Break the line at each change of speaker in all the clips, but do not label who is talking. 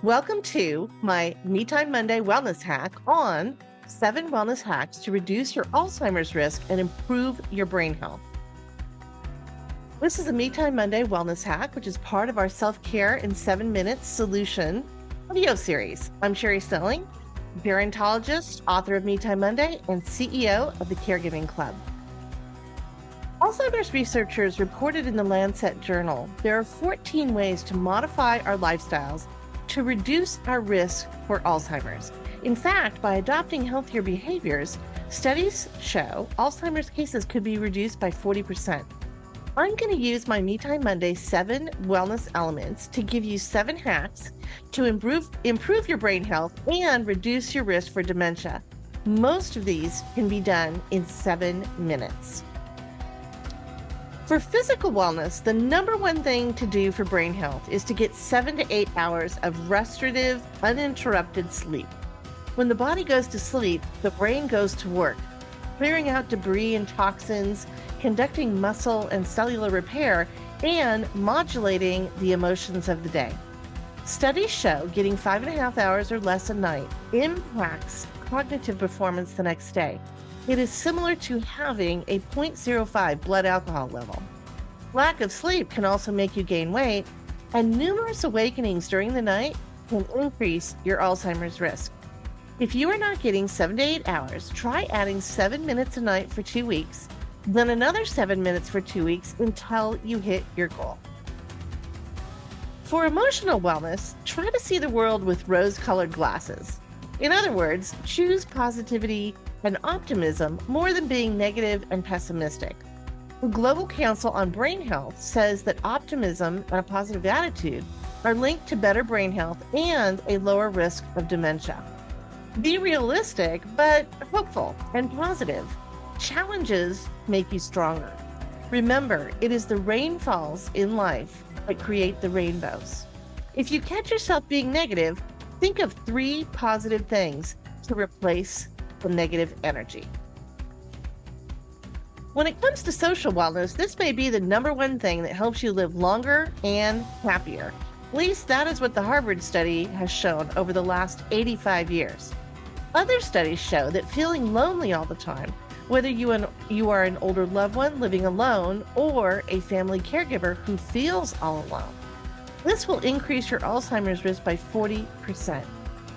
Welcome to my Me Time Monday wellness hack on 7 wellness hacks to reduce your Alzheimer's risk and improve your brain health. This is a Me Time Monday wellness hack, which is part of our self-care in 7 minutes solution video series. I'm Sherri Snelling, gerontologist, author of Me Time Monday, and CEO of the Caregiving Club. Alzheimer's researchers reported in the Lancet journal there are 14 ways to modify our lifestyles to reduce our risk for Alzheimer's. In fact, by adopting healthier behaviors, studies show Alzheimer's cases could be reduced by 40%. I'm going to use my Me Time Monday 7 wellness elements to give you 7 hacks to improve your brain health and reduce your risk for dementia. Most of these can be done in 7 minutes. For physical wellness, the number one thing to do for brain health is to get 7 to 8 hours of restorative, uninterrupted sleep. When the body goes to sleep, the brain goes to work, clearing out debris and toxins, conducting muscle and cellular repair, and modulating the emotions of the day. Studies show getting 5.5 hours or less a night impacts cognitive performance the next day. It is similar to having a 0.05 blood alcohol level. Lack of sleep can also make you gain weight, and numerous awakenings during the night can increase your Alzheimer's risk. If you are not getting 7 to 8 hours, try adding 7 minutes a night for 2 weeks, then another 7 minutes for 2 weeks until you hit your goal. For emotional wellness, try to see the world with rose-colored glasses. In other words, choose positivity and optimism more than being negative and pessimistic. The Global Council on Brain Health says that optimism and a positive attitude are linked to better brain health and a lower risk of dementia. Be realistic, but hopeful and positive. Challenges make you stronger. Remember, it is the rainfalls in life that create the rainbows. If you catch yourself being negative, think of 3 positive things to replace the negative energy. When it comes to social wellness, this may be the number one thing that helps you live longer and happier. At least that is what the Harvard study has shown over the last 85 years. Other studies show that feeling lonely all the time, whether you are an older loved one living alone or a family caregiver who feels all alone, this will increase your Alzheimer's risk by 40%.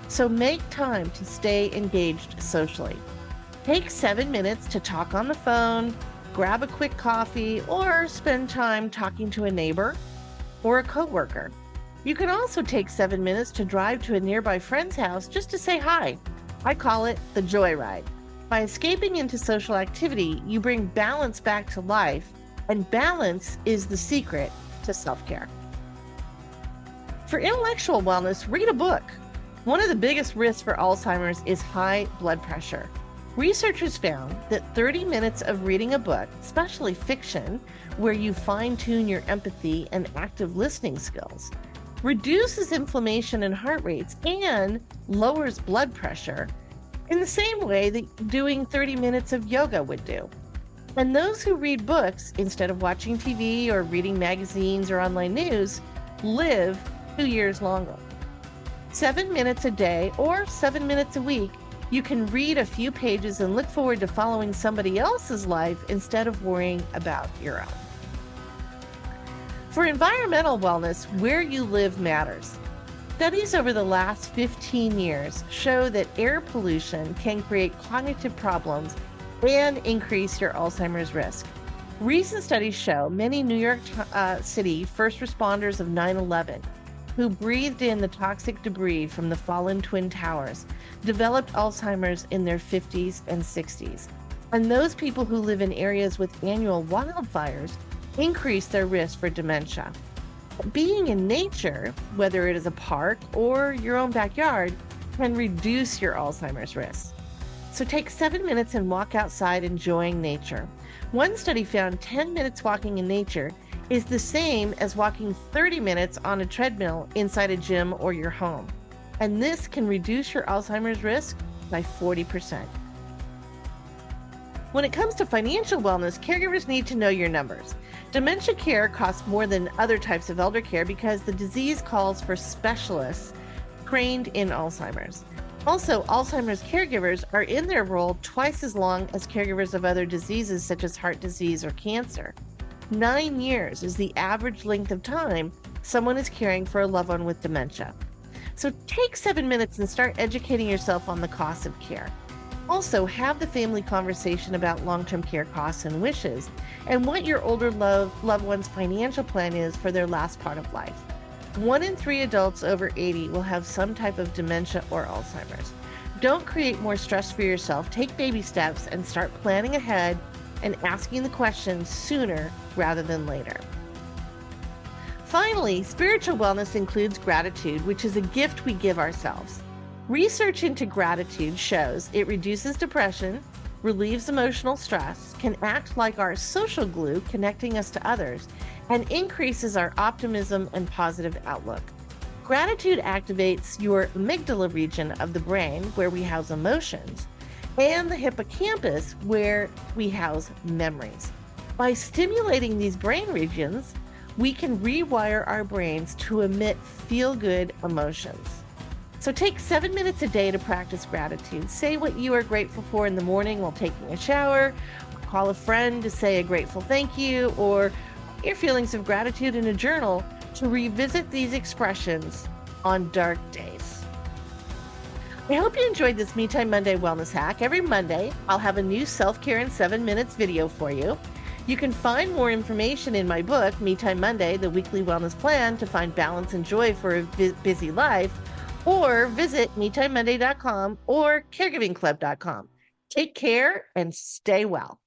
So make time to stay engaged socially. Take 7 minutes to talk on the phone, grab a quick coffee, or spend time talking to a neighbor or a coworker. You can also take 7 minutes to drive to a nearby friend's house just to say hi. I call it the joyride. By escaping into social activity, you bring balance back to life, and balance is the secret to self-care. For intellectual wellness, read a book. One of the biggest risks for Alzheimer's is high blood pressure. Researchers found that 30 minutes of reading a book, especially fiction, where you fine-tune your empathy and active listening skills, reduces inflammation and heart rates and lowers blood pressure in the same way that doing 30 minutes of yoga would do. And those who read books instead of watching TV or reading magazines or online news live 2 years longer. 7 minutes a day or 7 minutes a week, you can read a few pages and look forward to following somebody else's life instead of worrying about your own. For environmental wellness, where you live matters. Studies over the last 15 years show that air pollution can create cognitive problems and increase your Alzheimer's risk. Recent studies show many New York City first responders of 9/11 who breathed in the toxic debris from the fallen Twin Towers developed Alzheimer's in their 50s and 60s. And those people who live in areas with annual wildfires increase their risk for dementia. Being in nature, whether it is a park or your own backyard, can reduce your Alzheimer's risk. So take 7 minutes and walk outside enjoying nature. One study found 10 minutes walking in nature is the same as walking 30 minutes on a treadmill inside a gym or your home. And this can reduce your Alzheimer's risk by 40%. When it comes to financial wellness, caregivers need to know your numbers. Dementia care costs more than other types of elder care because the disease calls for specialists trained in Alzheimer's. Also, Alzheimer's caregivers are in their role twice as long as caregivers of other diseases such as heart disease or cancer. 9 years is the average length of time someone is caring for a loved one with dementia. So take 7 minutes and start educating yourself on the cost of care. Also, have the family conversation about long-term care costs and wishes, and what your older loved one's financial plan is for their last part of life. 1 in 3 adults over 80 will have some type of dementia or Alzheimer's. Don't create more stress for yourself. Take baby steps and start planning ahead and asking the questions sooner rather than later. Finally, spiritual wellness includes gratitude, which is a gift we give ourselves. Research into gratitude shows it reduces depression, relieves emotional stress, can act like our social glue connecting us to others, and increases our optimism and positive outlook. Gratitude activates your amygdala region of the brain, where we house emotions, and the hippocampus, where we house memories. By stimulating these brain regions, we can rewire our brains to emit feel-good emotions. So take 7 minutes a day to practice gratitude. Say what you are grateful for in the morning while taking a shower. Call a friend to say a grateful thank you, or your feelings of gratitude in a journal to revisit these expressions on dark days. I hope you enjoyed this Me Time Monday wellness hack. Every Monday, I'll have a new self-care in 7 minutes video for you. You can find more information in my book, Me Time Monday, the weekly wellness plan to find balance and joy for a busy life, or visit MeTimeMonday.com or caregivingclub.com. Take care and stay well.